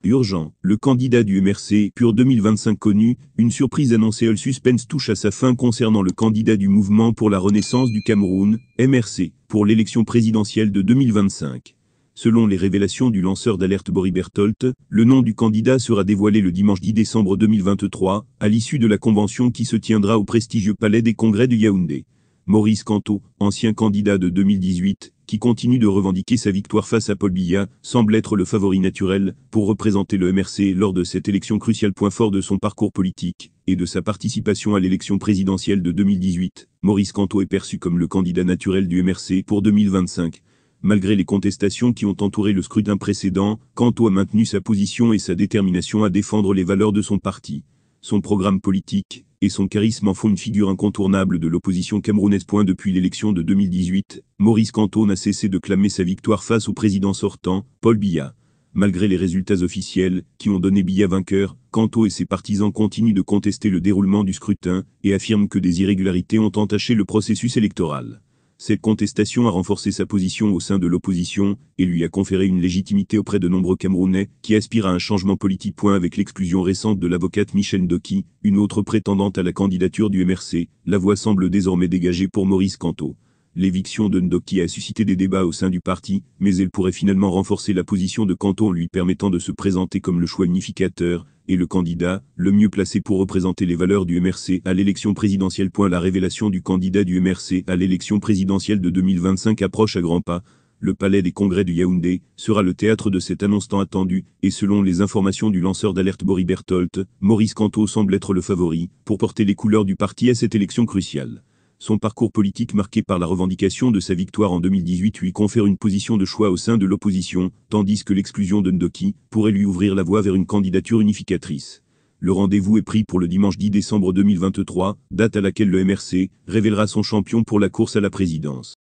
Urgent, le candidat du MRC PUR 2025 connu, une surprise annoncée. Le suspense touche à sa fin concernant le candidat du Mouvement pour la Renaissance du Cameroun, MRC, pour l'élection présidentielle de 2025. Selon les révélations du lanceur d'alerte Bory Bertholdt, le nom du candidat sera dévoilé le dimanche 10 décembre 2023, à l'issue de la convention qui se tiendra au prestigieux Palais des Congrès de Yaoundé. Maurice Kamto, ancien candidat de 2018, qui continue de revendiquer sa victoire face à Paul Biya, semble être le favori naturel pour représenter le MRC lors de cette élection cruciale. Point fort de son parcours politique et de sa participation à l'élection présidentielle de 2018, Maurice Kamto est perçu comme le candidat naturel du MRC pour 2025. Malgré les contestations qui ont entouré le scrutin précédent, Kamto a maintenu sa position et sa détermination à défendre les valeurs de son parti. Son programme politique et son charisme en font une figure incontournable de l'opposition camerounaise. Depuis l'élection de 2018, Maurice Kamto n'a cessé de clamer sa victoire face au président sortant, Paul Biya. Malgré les résultats officiels, qui ont donné Biya vainqueur, Kamto et ses partisans continuent de contester le déroulement du scrutin, et affirment que des irrégularités ont entaché le processus électoral. Cette contestation a renforcé sa position au sein de l'opposition, et lui a conféré une légitimité auprès de nombreux Camerounais, qui aspirent à un changement politique. Avec l'exclusion récente de l'avocate Michel Ndoki, une autre prétendante à la candidature du MRC, la voie semble désormais dégagée pour Maurice Kamto. L'éviction de Ndoki a suscité des débats au sein du parti, mais elle pourrait finalement renforcer la position de Kamto en lui permettant de se présenter comme le choix unificateur, et le candidat, le mieux placé pour représenter les valeurs du MRC à l'élection présidentielle. La révélation du candidat du MRC à l'élection présidentielle de 2025 approche à grands pas. Le Palais des Congrès de Yaoundé sera le théâtre de cette annonce tant attendue, et selon les informations du lanceur d'alerte Bory Bertholdt, Maurice Kamto semble être le favori pour porter les couleurs du parti à cette élection cruciale. Son parcours politique marqué par la revendication de sa victoire en 2018 lui confère une position de choix au sein de l'opposition, tandis que l'exclusion de Ndoki pourrait lui ouvrir la voie vers une candidature unificatrice. Le rendez-vous est pris pour le dimanche 10 décembre 2023, date à laquelle le MRC révélera son champion pour la course à la présidence.